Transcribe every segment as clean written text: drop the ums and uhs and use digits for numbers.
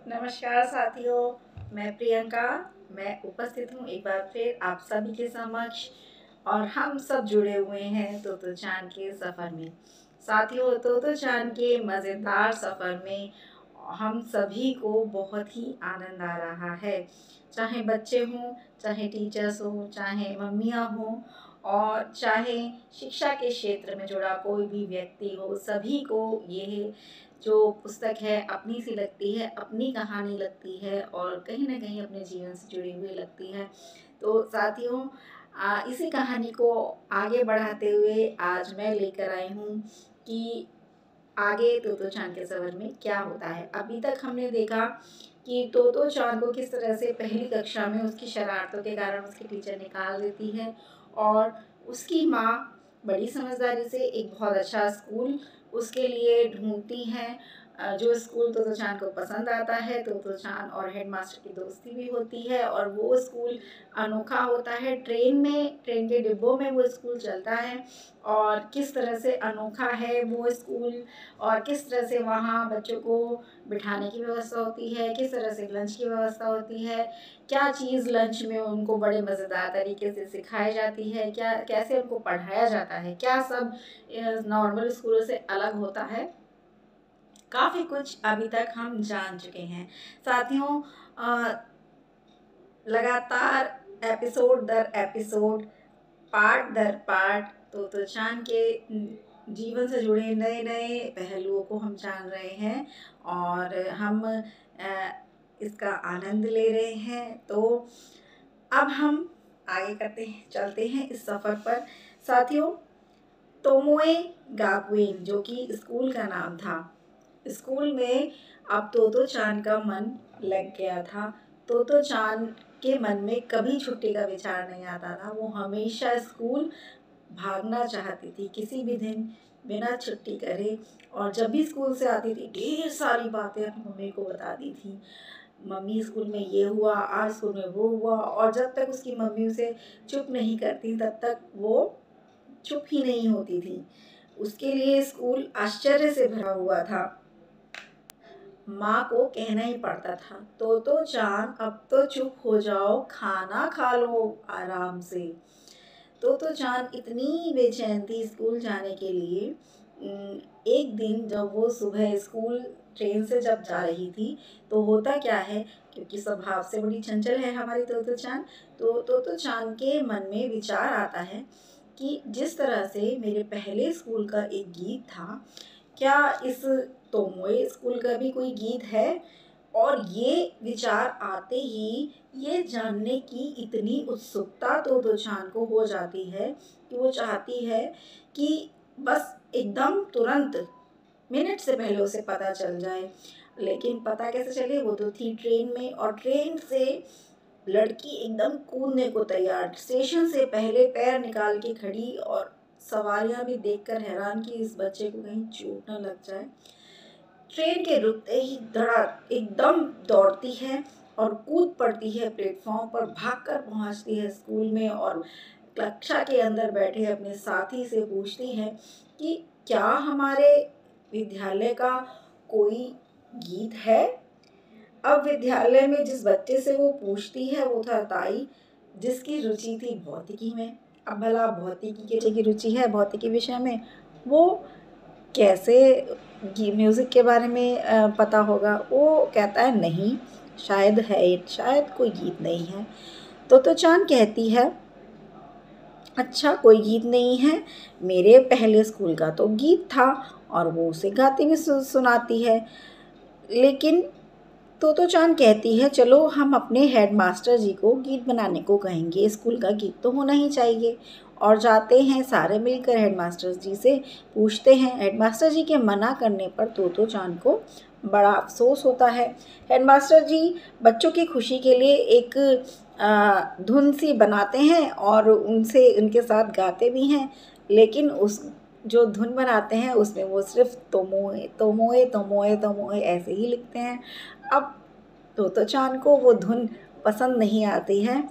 नमस्कार साथियों, मैं प्रियंका। मैं उपस्थित हूँ एक बार फिर आप सभी के समक्ष और हम सब जुड़े हुए हैं तोतो चान के सफ़र में। साथियों, तोतो चान के मज़ेदार सफ़र में हम सभी को बहुत ही आनंद आ रहा है। चाहे बच्चे हों, चाहे टीचर्स हों, चाहे मम्मियाँ हों और चाहे शिक्षा के क्षेत्र में जुड़ा कोई भी व्यक्ति हो, सभी को ये जो पुस्तक है अपनी सी लगती है, अपनी कहानी लगती है और कहीं न कहीं अपने जीवन से जुड़ी हुई लगती है। तो साथियों, इसी कहानी को आगे बढ़ाते हुए आज मैं लेकर आई हूँ कि आगे तोतो चान के सफ़र में क्या होता है। अभी तक हमने देखा कि तोतो चान को किस तरह से पहली कक्षा में उसकी शरारतों के कारण उसकी टीचर निकाल देती है और उसकी माँ बड़ी समझदारी से एक बहुत अच्छा स्कूल उसके लिए ढूँढती हैं, जो स्कूल तोतो चान को पसंद आता है। तोतो चान और हेडमास्टर की दोस्ती भी होती है और वो स्कूल अनोखा होता है। ट्रेन के डिब्बों में वो स्कूल चलता है और किस तरह से अनोखा है वो स्कूल और किस तरह से वहाँ बच्चों को बिठाने की व्यवस्था होती है, किस तरह से लंच की व्यवस्था होती है, क्या चीज़ लंच में उनको बड़े मज़ेदार तरीके से सिखाई जाती है, क्या कैसे उनको पढ़ाया जाता है, क्या सब नॉर्मल स्कूलों से अलग होता है। काफ़ी कुछ अभी तक हम जान चुके हैं। साथियों, लगातार एपिसोड दर एपिसोड, पार्ट दर पार्ट तोतो चान के जीवन से जुड़े नए नए पहलुओं को हम जान रहे हैं और हम इसका आनंद ले रहे हैं। तो अब हम आगे चलते हैं इस सफ़र पर। साथियों, तोमोए गाकुइन जो कि स्कूल का नाम था, स्कूल में अब तोतो चान का मन लग गया था। तोतो चान के मन में कभी छुट्टी का विचार नहीं आता था। वो हमेशा स्कूल भागना चाहती थी किसी भी दिन बिना छुट्टी करे और जब भी स्कूल से आती थी ढेर सारी बातें अपनी मम्मी को बताती थी। मम्मी स्कूल में ये हुआ, आज स्कूल में वो हुआ, और जब तक उसकी मम्मी उसे चुप नहीं करती तब तक वो चुप ही नहीं होती थी। उसके लिए स्कूल आश्चर्य से भरा हुआ था। माँ को कहना ही पड़ता था, तोतो चान अब तो चुप हो जाओ, खाना खा लो आराम से। तोतो चान इतनी बेचैन थी स्कूल जाने के लिए। एक दिन जब वो सुबह स्कूल ट्रेन से जब जा रही थी तो होता क्या है, क्योंकि स्वभाव से बड़ी चंचल है हमारी तोतो चान, तो तोतो चान के मन में विचार आता है कि जिस तरह से मेरे पहले स्कूल का एक गीत था, क्या इस तोमोए स्कूल का भी कोई गीत है। और ये विचार आते ही ये जानने की इतनी उत्सुकता तोतो चान को हो जाती है कि वो चाहती है कि बस एकदम तुरंत मिनट से पहले उसे पता चल जाए। लेकिन पता कैसे चले, वो तो थी ट्रेन में और ट्रेन से लड़की एकदम कूदने को तैयार, स्टेशन से पहले पैर निकाल के खड़ी और सवारियां भी देखकर हैरान कि इस बच्चे को कहीं चोट न लग जाए। ट्रेन के रुकते ही धड़ाक एकदम दौड़ती है और कूद पड़ती है प्लेटफॉर्म पर, भागकर पहुंचती है स्कूल में और कक्षा के अंदर बैठे अपने साथी से पूछती है कि क्या हमारे विद्यालय का कोई गीत है। अब विद्यालय में जिस बच्चे से वो पूछती है वो था ताई, जिसकी रुचि थी भौतिकी में। अब भला भौतिकी की रुचि है भौतिकी विषय में, वो कैसे म्यूज़िक के बारे में पता होगा। वो कहता है नहीं, शायद है, शायद कोई गीत नहीं है। तो चान कहती है अच्छा कोई गीत नहीं है, मेरे पहले स्कूल का तो गीत था, और वो उसे गाती भी सुनाती है। लेकिन तो चान कहती है चलो हम अपने हेडमास्टर जी को गीत बनाने को कहेंगे, स्कूल का गीत तो होना ही चाहिए। और जाते हैं सारे मिलकर हेडमास्टर जी से पूछते हैं। हेडमास्टर जी के मना करने पर तोतो चान को बड़ा अफसोस होता है। हेडमास्टर जी बच्चों की खुशी के लिए एक धुन सी बनाते हैं और उनके साथ गाते भी हैं, लेकिन उस जो धुन बनाते हैं उसमें वो सिर्फ तोमोए तोमोए तोमोए तोमोए ऐसे ही लिखते हैं। अब तोतो चान को वो धुन पसंद नहीं आती है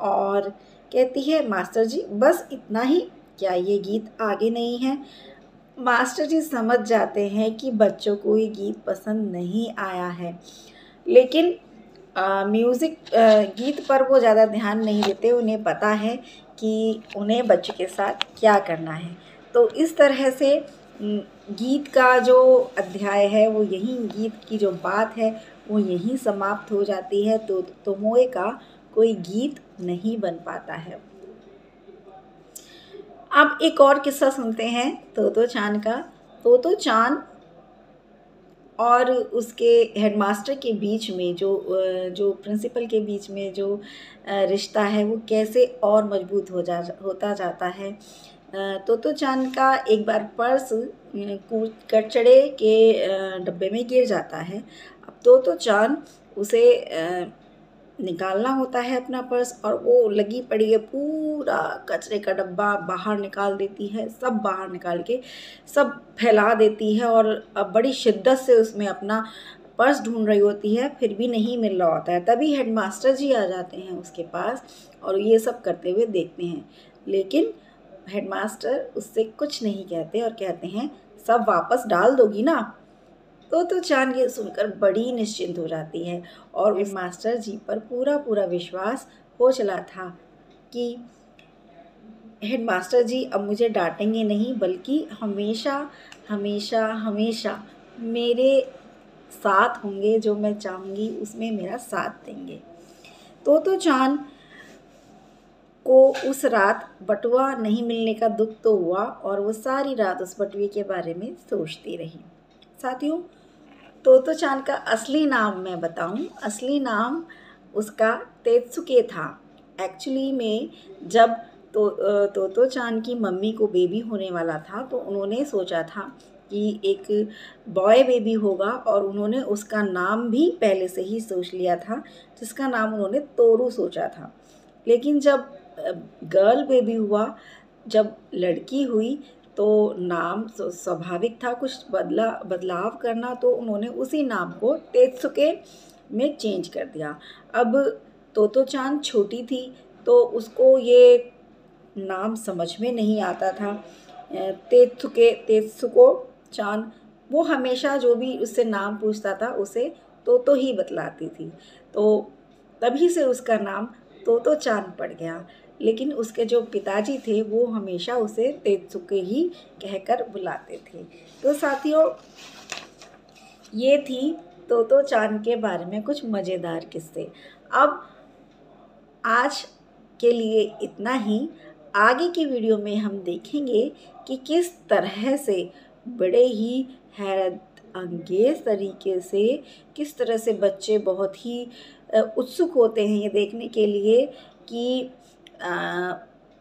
और कहती है मास्टर जी बस इतना ही, क्या ये गीत आगे नहीं है। मास्टर जी समझ जाते हैं कि बच्चों को ये गीत पसंद नहीं आया है। लेकिन म्यूज़िक गीत पर वो ज़्यादा ध्यान नहीं देते। उन्हें पता है कि उन्हें बच्चे के साथ क्या करना है। तो इस तरह से गीत का जो अध्याय है वो यहीं, गीत की जो बात है वो यहीं समाप्त हो जाती है। तो तोमोए का कोई गीत नहीं बन पाता है। अब एक और किस्सा सुनते हैं तोतो चान का। तोतो चान और उसके हेडमास्टर के बीच में जो प्रिंसिपल के बीच में जो रिश्ता है वो कैसे और मजबूत होता जाता है। तोतो चान का एक बार पर्स कचड़े के डब्बे में गिर जाता है। अब तोतो चान उसे निकालना होता है अपना पर्स, और वो लगी पड़ी है, पूरा कचरे का डब्बा बाहर निकाल देती है, सब बाहर निकाल के सब फैला देती है, और अब बड़ी शिद्दत से उसमें अपना पर्स ढूंढ रही होती है, फिर भी नहीं मिल रहा होता है। तभी हेडमास्टर जी आ जाते हैं उसके पास और ये सब करते हुए देखते हैं। लेकिन हेडमास्टर उससे कुछ नहीं कहते और कहते हैं, सब वापस डाल दोगी ना? तो चान ये सुनकर बड़ी निश्चिंत हो जाती है, और उस मास्टर जी पर पूरा विश्वास हो चला था कि हेडमास्टर जी अब मुझे डांटेंगे नहीं, बल्कि हमेशा हमेशा हमेशा मेरे साथ होंगे, जो मैं चाहूँगी उसमें मेरा साथ देंगे। तो चान को उस रात बटुआ नहीं मिलने का दुख तो हुआ, और वो सारी रात उस बटुए के बारे में सोचती रही। साथियों, तोतो चान का असली नाम मैं बताऊं, असली नाम उसका तेत्सुके था। एक्चुअली में जब तोतो चान की मम्मी को बेबी होने वाला था, तो उन्होंने सोचा था कि एक बॉय बेबी होगा, और उन्होंने उसका नाम भी पहले से ही सोच लिया था, जिसका नाम उन्होंने तोरू सोचा था। लेकिन जब गर्ल बेबी हुआ, जब लड़की हुई, तो नाम स्वाभाविक था कुछ बदलाव करना, तो उन्होंने उसी नाम को तेत्सुके में चेंज कर दिया। अब तोतो चान छोटी थी, तो उसको ये नाम समझ में नहीं आता था। तेत्सुको चान, वो हमेशा जो भी उससे नाम पूछता था उसे तोतो ही बतलाती थी, तो तभी से उसका नाम तोतो चान पड़ गया। लेकिन उसके जो पिताजी थे वो हमेशा उसे तेत्सुके ही कहकर बुलाते थे। तो साथियों, ये थी तोतो चान के बारे में कुछ मज़ेदार किस्से। अब आज के लिए इतना ही। आगे की वीडियो में हम देखेंगे कि किस तरह से बड़े ही हैरत अंगेज़ तरीके से, किस तरह से बच्चे बहुत ही उत्सुक होते हैं ये देखने के लिए कि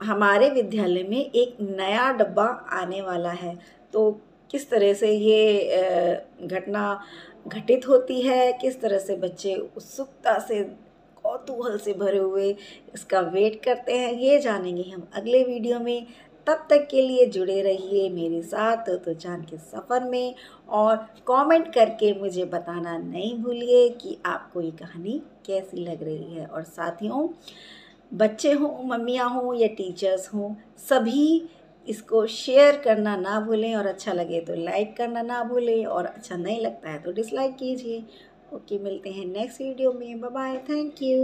हमारे विद्यालय में एक नया डब्बा आने वाला है। तो किस तरह से ये घटना घटित होती है, किस तरह से बच्चे उत्सुकता से, कौतूहल से भरे हुए इसका वेट करते हैं, ये जानेंगे हम अगले वीडियो में। तब तक के लिए जुड़े रहिए मेरे साथ तोतो चान के सफ़र में, और कमेंट करके मुझे बताना नहीं भूलिए कि आपको ये कहानी कैसी लग रही है। और साथियों, बच्चे हों, मम्मियाँ हों या टीचर्स हों, सभी इसको शेयर करना ना भूलें, और अच्छा लगे तो लाइक करना ना भूलें, और अच्छा नहीं लगता है तो डिसलाइक कीजिए। ओके, मिलते हैं नेक्स्ट वीडियो में। Bye bye, thank you.